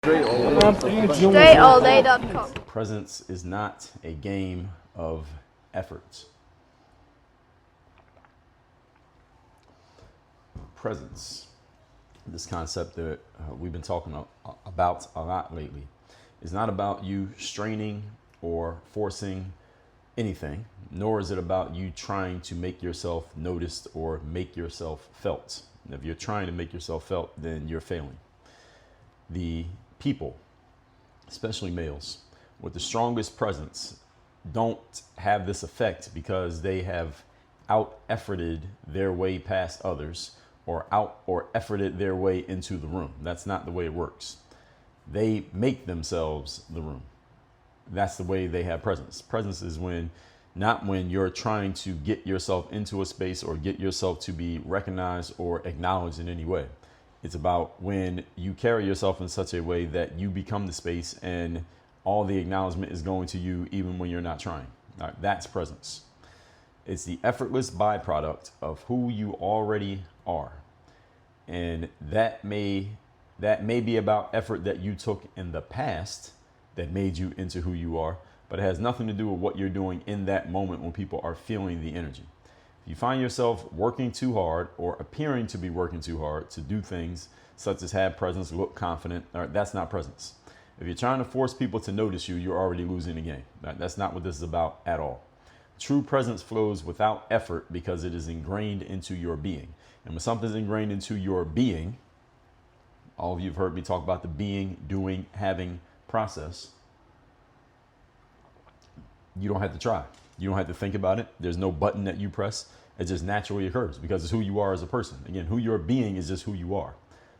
Straight Presence is not a game of efforts. Presence, this concept that we've been talking about a lot lately, is not about you straining or forcing anything, nor is it about you trying to make yourself noticed or make yourself felt. And if you're trying to make yourself felt, then you're failing. The people, especially males, with the strongest presence don't have this effect because they have out-efforted their way past others or efforted their way into the room. That's not the way it works. They make themselves the room. That's the way they have presence. Presence is not when you're trying to get yourself into a space or get yourself to be recognized or acknowledged in any way. It's about when you carry yourself in such a way that you become the space and all the acknowledgement is going to you even when you're not trying. All right, that's presence. It's the effortless byproduct of who you already are. And that may be about effort that you took in the past that made you into who you are, but it has nothing to do with what you're doing in that moment when people are feeling the energy. If you find yourself working too hard or appearing to be working too hard to do things such as have presence, look confident, all right, that's not presence. If you're trying to force people to notice you, you're already losing the game. That's not what this is about at all. True presence flows without effort because it is ingrained into your being. And when something's ingrained into your being, all of you have heard me talk about the being, doing, having process. You don't have to try. You don't have to think about it. There's no button that you press. It just naturally occurs because it's who you are as a person. Again, who you're being is just who you are.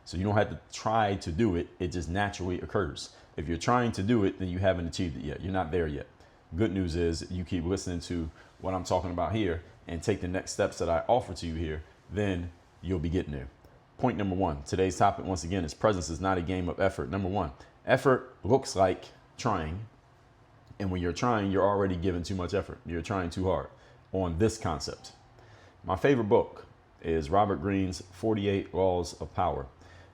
So you don't have to try to do it. It just naturally occurs. If you're trying to do it, then you haven't achieved it yet. You're not there yet. Good news is you keep listening to what I'm talking about here and take the next steps that I offer to you here, then you'll be getting there. Point number one, today's topic once again is presence is not a game of effort. Number one, effort looks like trying. And when you're trying, you're already giving too much effort. You're trying too hard on this concept. My favorite book is Robert Greene's 48 Laws of Power.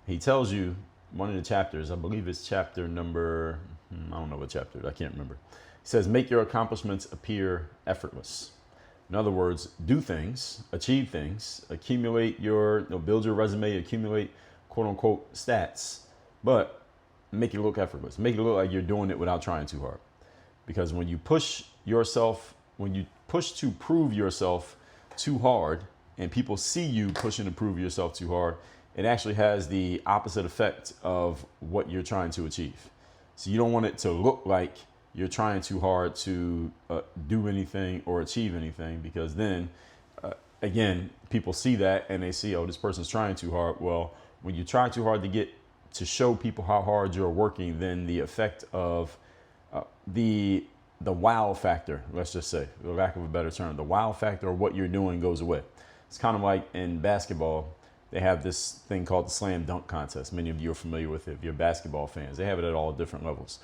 He tells you one of the chapters, I believe it's chapter number, I don't know what chapter, I can't remember. He says, make your accomplishments appear effortless. In other words, do things, achieve things, build your resume, accumulate quote unquote stats, but make it look effortless. Make it look like you're doing it without trying too hard. Because when you push to prove yourself too hard and people see you pushing to prove yourself too hard, it actually has the opposite effect of what you're trying to achieve. So you don't want it to look like you're trying too hard to do anything or achieve anything, because then, again, people see that and they see, oh, this person's trying too hard. Well, when you try too hard to show people how hard you're working, then the effect of the wow factor, let's just say, for lack of a better term, the wow factor of what you're doing goes away. It's kind of like in basketball, they have this thing called the slam dunk contest. Many of you are familiar with it if you're basketball fans. They have it at all different levels.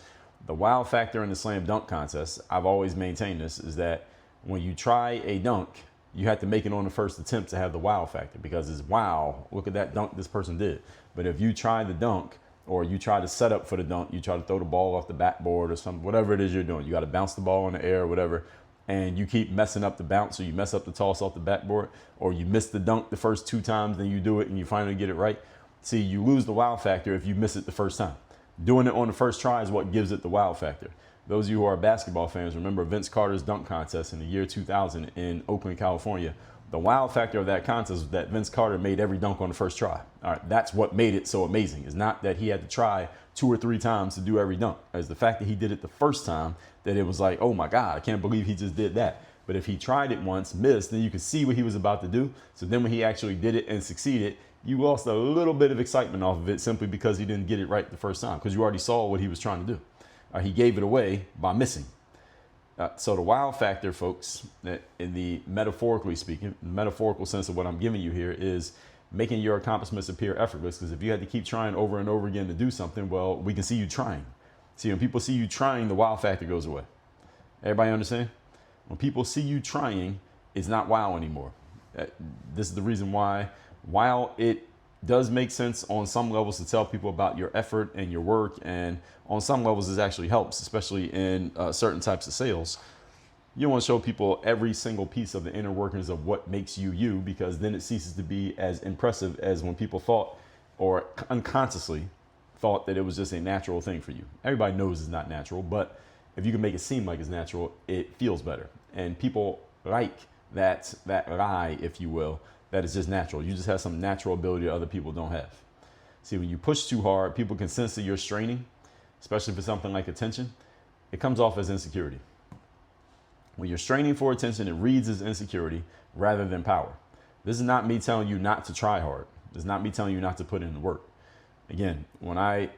The wow factor in the slam dunk contest, I've always maintained this, is that when you try a dunk, you have to make it on the first attempt to have the wow factor, because it's wow, look at that dunk this person did. But if you try the dunk, or you try to set up for the dunk, you try to throw the ball off the backboard or something, whatever it is you're doing, you got to bounce the ball in the air or whatever, and you keep messing up the bounce, or you mess up the toss off the backboard, or you miss the dunk the first 2 times, then you do it and you finally get it right. See, you lose the wow factor if you miss it the first time. Doing it on the first try is what gives it the wow factor. Those of you who are basketball fans remember Vince Carter's dunk contest in the year 2000 in Oakland, California. The wow factor of that contest was that Vince Carter made every dunk on the first try. All right, that's what made it so amazing. It's not that he had to try 2 or 3 times to do every dunk. It's the fact that he did it the first time that it was like, oh my God, I can't believe he just did that. But if he tried it once, missed, then you could see what he was about to do. So then when he actually did it and succeeded, you lost a little bit of excitement off of it simply because he didn't get it right the first time, because you already saw what he was trying to do. He gave it away by missing. So the wow factor, folks, in the metaphorically speaking, the metaphorical sense of what I'm giving you here is making your accomplishments appear effortless. Because if you had to keep trying over and over again to do something, well, we can see you trying. See, when people see you trying, the wow factor goes away. Everybody understand? When people see you trying, it's not wow anymore. This is the reason why, while it does make sense on some levels to tell people about your effort and your work. And on some levels, it actually helps, especially in certain types of sales. You want to show people every single piece of the inner workings of what makes you you, because then it ceases to be as impressive as when people thought or unconsciously thought that it was just a natural thing for you. Everybody knows it's not natural, but if you can make it seem like it's natural, it feels better. And people like that lie, if you will, that it's just natural. You just have some natural ability that other people don't have. See, when you push too hard, people can sense that you're straining, especially for something like attention. It comes off as insecurity. When you're straining for attention, it reads as insecurity rather than power. This is not me telling you not to try hard. This is not me telling you not to put in the work. Again, when I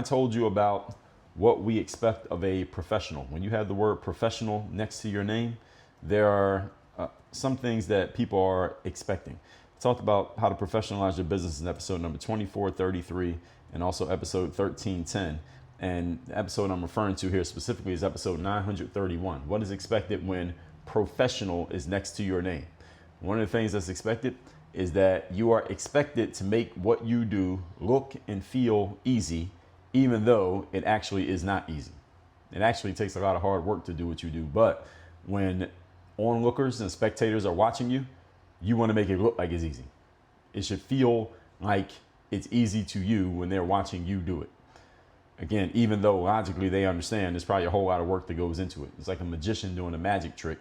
told you about what we expect of a professional, when you have the word professional next to your name, there are some things that people are expecting. I talked about how to professionalize your business in episode number 2433 and also episode 1310. And the episode I'm referring to here specifically is episode 931. What is expected when professional is next to your name? One of the things that's expected is that you are expected to make what you do look and feel easy, even though it actually is not easy. It actually takes a lot of hard work to do what you do. But when onlookers and spectators are watching you, you want to make it look like it's easy. It should feel like it's easy to you when they're watching you do it. Again, even though logically they understand there's probably a whole lot of work that goes into it. It's like a magician doing a magic trick.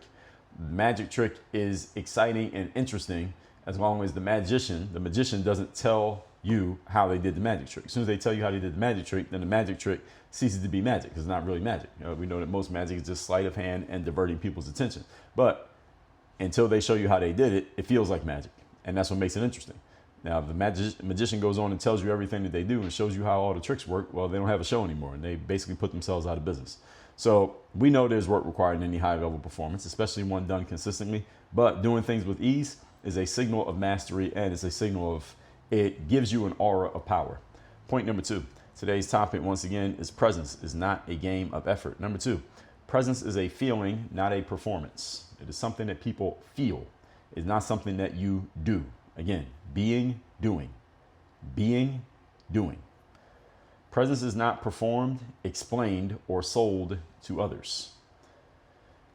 The magic trick is exciting and interesting as long as the magician doesn't tell you how they did the magic trick. As soon as they tell you how they did the magic trick, then the magic trick ceases to be magic, because it's not really magic. We know that most magic is just sleight of hand and diverting people's attention. But until they show you how they did it, it feels like magic. And that's what makes it interesting. Now, if the magician goes on and tells you everything that they do and shows you how all the tricks work, well, they don't have a show anymore, and they basically put themselves out of business. So we know there's work required in any high-level performance, especially one done consistently. But doing things with ease is a signal of mastery, and it's a signal of it gives you an aura of power. Point number 2. Today's topic, once again, is presence is not a game of effort. Number 2, presence is a feeling, not a performance. It is something that people feel. It's not something that you do. Again, being, doing. Being, doing. Presence is not performed, explained, or sold to others.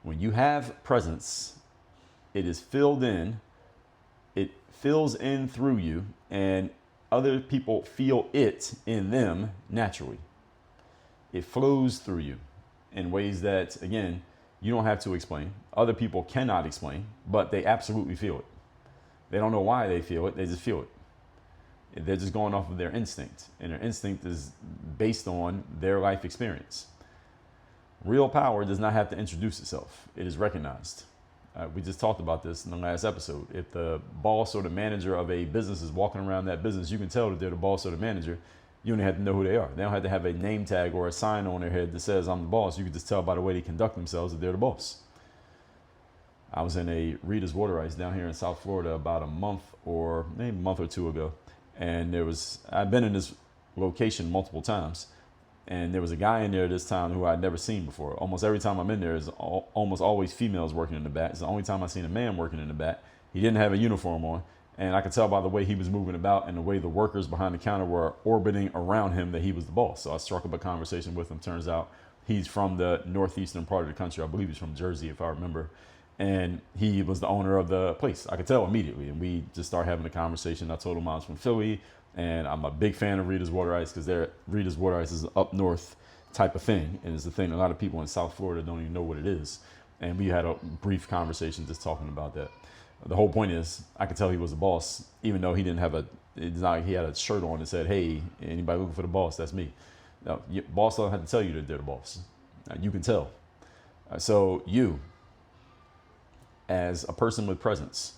When you have presence, it is filled in, it fills in through you, and other people feel it in them naturally. It flows through you in ways that, again, you don't have to explain. Other people cannot explain, but they absolutely feel it. They don't know why they feel it, they just feel it. They're just going off of their instinct, and their instinct is based on their life experience. Real power does not have to introduce itself. It is recognized. We just talked about this in the last episode. If the boss or the manager of a business is walking around that business, you can tell that they're the boss or the manager. You don't have to know who they are. They don't have to have a name tag or a sign on their head that says, I'm the boss. You can just tell by the way they conduct themselves that they're the boss. I was in a Rita's Water Ice down here in South Florida about a month or maybe a month or two ago. And I've been in this location multiple times. And there was a guy in there this time who I'd never seen before. Almost every time I'm in there, there's almost always females working in the back. It's the only time I've seen a man working in the back. He didn't have a uniform on. And I could tell by the way he was moving about and the way the workers behind the counter were orbiting around him that he was the boss. So I struck up a conversation with him. Turns out he's from the northeastern part of the country. I believe he's from Jersey, if I remember. And he was the owner of the place. I could tell immediately. And we just started having a conversation. I told him I was from Philly. And I'm a big fan of Rita's Water Ice because Rita's Water Ice is an up north type of thing. And it's the thing a lot of people in South Florida don't even know what it is. And we had a brief conversation just talking about that. The whole point is I could tell he was the boss, even though he didn't have it's not like he had a shirt on that said, hey, anybody looking for the boss, that's me. Now, your boss don't have to tell you that they're the boss. You can tell. So you, as a person with presence,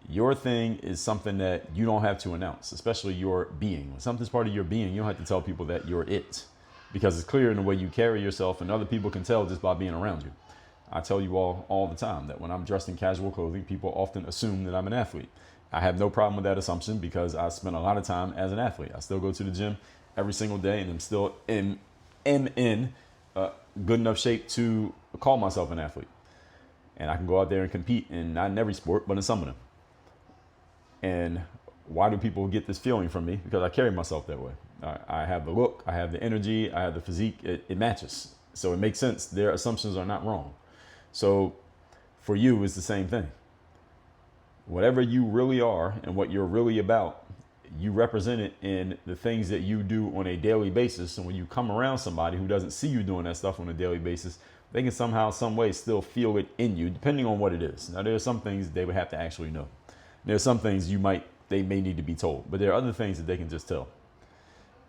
your thing is something that you don't have to announce, especially your being. When something's part of your being, you don't have to tell people that you're it, because it's clear in the way you carry yourself, and other people can tell just by being around you. I tell you all the time that when I'm dressed in casual clothing, people often assume that I'm an athlete. I have no problem with that assumption because I spent a lot of time as an athlete. I still go to the gym every single day, and I'm still in good enough shape to call myself an athlete. And I can go out there and compete in not in every sport, but in some of them. And Why do people get this feeling from me? Because I carry myself that way. I have the look, I have the energy, I have the physique. It matches. So it makes sense. Their assumptions are not wrong. So for you, it's the same thing. Whatever you really are and what you're really about, you represent it in the things that you do on a daily basis. And when you come around somebody who doesn't see you doing that stuff on a daily basis, they can somehow, some way still feel it in you, depending on what it is. Now, there are some things they would have to actually know. There are some things they may need to be told, but there are other things that they can just tell.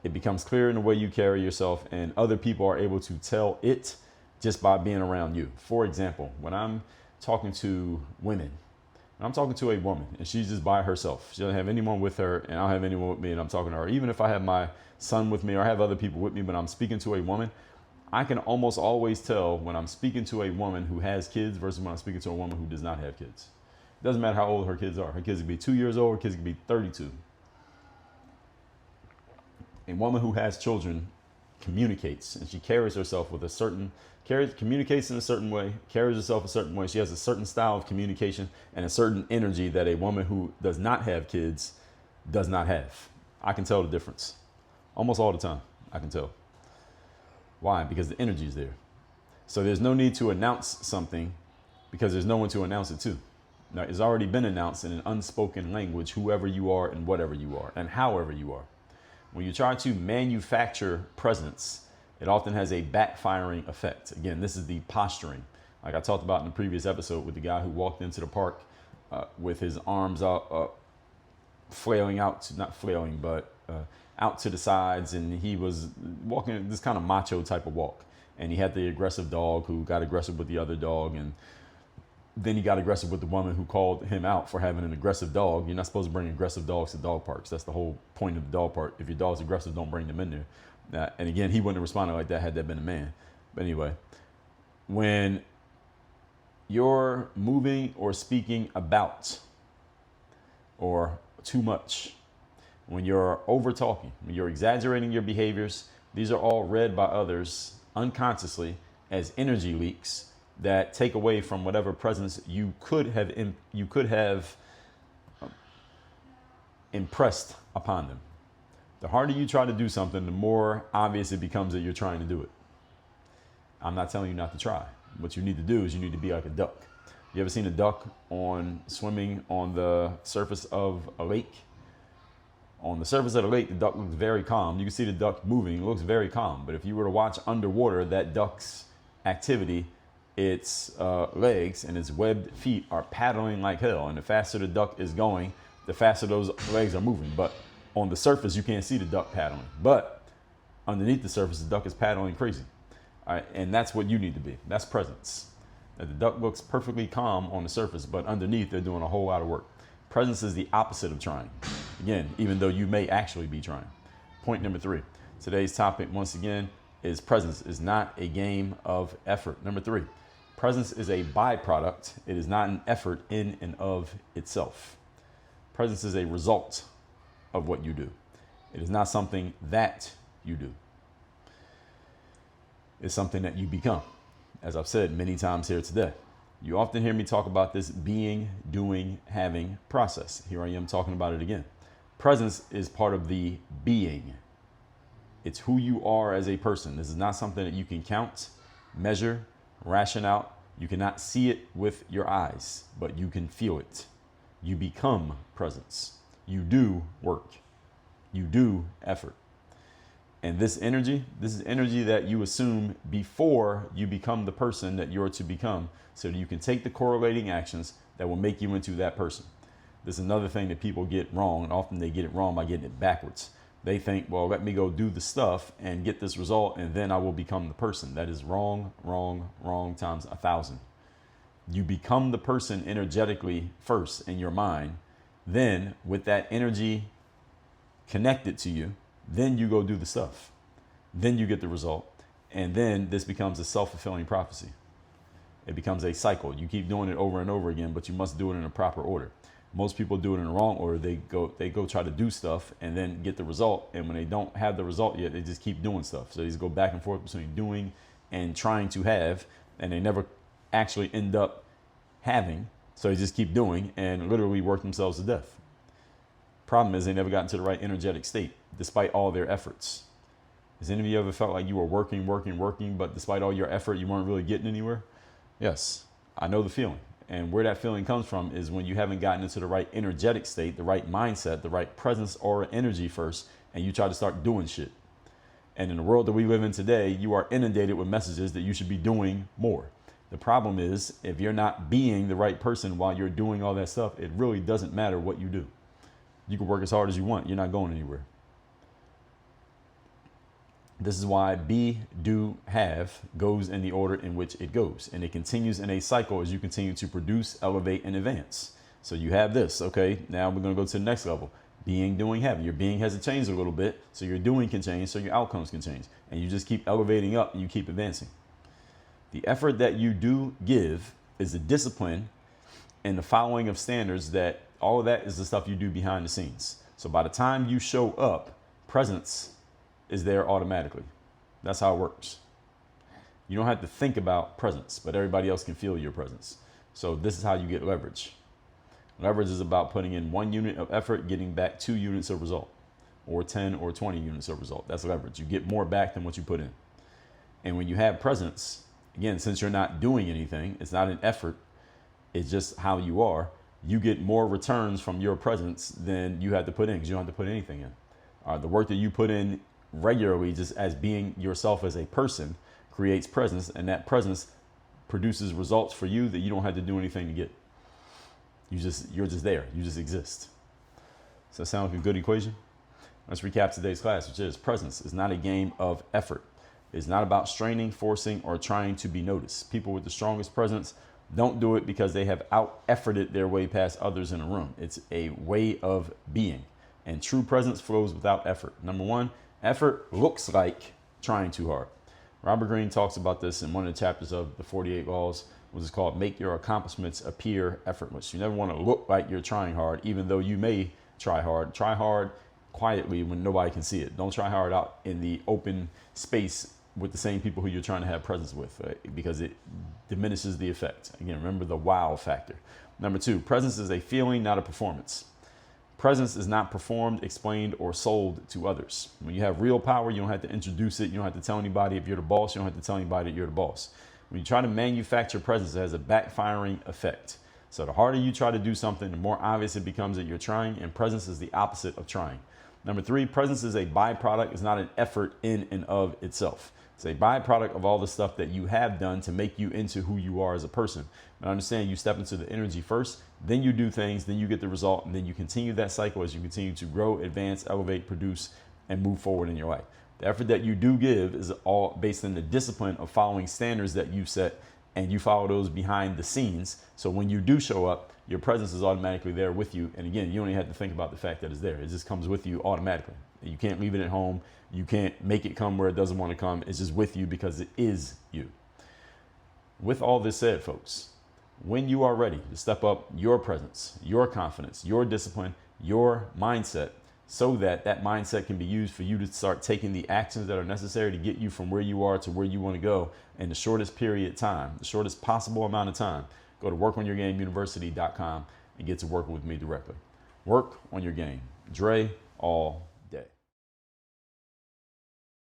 It becomes clear in the way you carry yourself, and other people are able to tell it just by being around you. For example, when I'm talking to women, when I'm talking to a woman and she's just by herself, she doesn't have anyone with her, and I don't have anyone with me, and I'm talking to her. Even if I have my son with me or I have other people with me, but I'm speaking to a woman, I can almost always tell when I'm speaking to a woman who has kids versus when I'm speaking to a woman who does not have kids. It doesn't matter how old her kids are. Her kids could be 2 years old, her kids could be 32. A woman who has children communicates, and she carries herself with communicates in a certain way, carries herself a certain way. She has a certain style of communication and a certain energy that a woman who does not have kids does not have. I can tell the difference. Almost all the time, I can tell. Why? Because the energy is there. So there's no need to announce something because there's no one to announce it to. Now, it's already been announced in an unspoken language, whoever you are and whatever you are and however you are. When you try to manufacture presence, it often has a backfiring effect. Again, this is the posturing. Like I talked about in the previous episode with the guy who walked into the park with his arms out, flailing out, not flailing, but out to the sides. And he was walking this kind of macho type of walk. And he had the aggressive dog who got aggressive with the other dog. And then he got aggressive with the woman who called him out for having an aggressive dog. You're not supposed to bring aggressive dogs to dog parks. That's the whole point of the dog park. If your dog's aggressive, don't bring them in there. And again, he wouldn't have responded like that had that been a man. But anyway, when you're moving or speaking about or too much, when you're over talking, when you're exaggerating your behaviors, these are all read by others unconsciously as energy leaks that take away from whatever presence you could have impressed upon them. The harder you try to do something, the more obvious it becomes that you're trying to do it. I'm not telling you not to try. What you need to do is you need to be like a duck. You ever seen a duck swimming on the surface of a lake? On the surface of the lake, the duck looks very calm. You can see the duck moving, it looks very calm. But if you were to watch underwater, that duck's activity, its legs and its webbed feet are paddling like hell. And the faster the duck is going, the faster those legs are moving. But on the surface, you can't see the duck paddling. But underneath the surface, the duck is paddling crazy. All right, and that's what you need to be. That's presence. Now, the duck looks perfectly calm on the surface, but underneath, they're doing a whole lot of work. Presence is the opposite of trying. Again, even though you may actually be trying. Point number 3. Today's topic, once again, is presence is not a game of effort. Number 3. Presence is a byproduct. It is not an effort in and of itself. Presence is a result of what you do. It is not something that you do. It's something that you become. As I've said many times here today, you often hear me talk about this being, doing, having process. Here I am talking about it again. Presence is part of the being. It's who you are as a person. This is not something that you can count, measure, ration out. You cannot see it with your eyes, but you can feel it. You become presence. You do work. You do effort. And this is energy that you assume before you become the person that you're to become, so that you can take the correlating actions that will make you into that person. This is another thing that people get wrong, and often they get it wrong by getting it backwards. They think, well, let me go do the stuff and get this result, and then I will become the person. That is wrong, wrong, wrong times 1,000. You become the person energetically first in your mind. Then with that energy connected to you, then you go do the stuff. Then you get the result. And then this becomes a self-fulfilling prophecy. It becomes a cycle. You keep doing it over and over again, but you must do it in a proper order. Most people do it in the wrong order. They go try to do stuff and then get the result. And when they don't have the result yet, they just keep doing stuff. So they just go back and forth between doing and trying to have, and they never actually end up having. So they just keep doing and literally work themselves to death. Problem is they never got into the right energetic state, despite all their efforts. Has any of you ever felt like you were working, but despite all your effort, you weren't really getting anywhere? Yes, I know the feeling. And where that feeling comes from is when you haven't gotten into the right energetic state, the right mindset, the right presence or energy first, and you try to start doing shit. And in the world that we live in today, you are inundated with messages that you should be doing more. The problem is, if you're not being the right person while you're doing all that stuff, it really doesn't matter what you do. You can work as hard as you want. You're not going anywhere. This is why be, do, have goes in the order in which it goes. And it continues in a cycle as you continue to produce, elevate, and advance. So you have this. Okay, now we're going to go to the next level. Being, doing, having. Your being has to change a little bit. So your doing can change. So your outcomes can change. And you just keep elevating up and you keep advancing. The effort that you do give is the discipline and the following of standards that all of that is the stuff you do behind the scenes. So by the time you show up, presence is there automatically. That's how it works. You don't have to think about presence, but everybody else can feel your presence. So this is how you get leverage. Leverage is about putting in 1 unit of effort, getting back 2 units of result, or 10 or 20 units of result. That's leverage. You get more back than what you put in. And when you have presence, again, since you're not doing anything, it's not an effort, it's just how you are, you get more returns from your presence than you had to put in because you don't have to put anything in. The work that you put in regularly, just as being yourself as a person, creates presence, and that presence produces results for you that you don't have to do anything to get. You're just there. You just exist. Does that sound like a good equation? Let's recap today's class, which is presence is not a game of effort. It's not about straining, forcing, or trying to be noticed. People with the strongest presence don't do it because they have out-efforted their way past others in a room. It's a way of being. And true presence flows without effort. Number 1, effort looks like trying too hard. Robert Greene talks about this in one of the chapters of the 48 Laws, which is called Make Your Accomplishments Appear Effortless. You never want to look like you're trying hard, even though you may try hard. Try hard quietly when nobody can see it. Don't try hard out in the open space with the same people who you're trying to have presence with, because it diminishes the effect. Again, remember the wow factor. Number 2, presence is a feeling, not a performance. Presence is not performed, explained, or sold to others. When you have real power, you don't have to introduce it. You don't have to tell anybody if you're the boss. You don't have to tell anybody that you're the boss. When you try to manufacture presence, it has a backfiring effect. So the harder you try to do something, the more obvious it becomes that you're trying, and presence is the opposite of trying. Number 3, presence is a byproduct. It's not an effort in and of itself. It's a byproduct of all the stuff that you have done to make you into who you are as a person. But understand, you step into the energy first, then you do things, then you get the result, and then you continue that cycle as you continue to grow, advance, elevate, produce, and move forward in your life. The effort that you do give is all based on the discipline of following standards that you set, and you follow those behind the scenes. So when you do show up, your presence is automatically there with you. And again, you don't even have to think about the fact that it's there. It just comes with you automatically. You can't leave it at home. You can't make it come where it doesn't want to come. It's just with you because it is you. With all this said, folks, when you are ready to step up your presence, your confidence, your discipline, your mindset, so that that mindset can be used for you to start taking the actions that are necessary to get you from where you are to where you want to go in the shortest period of time, the shortest possible amount of time, go to workonyourgameuniversity.com and get to working with me directly. Work on your game. Dre, all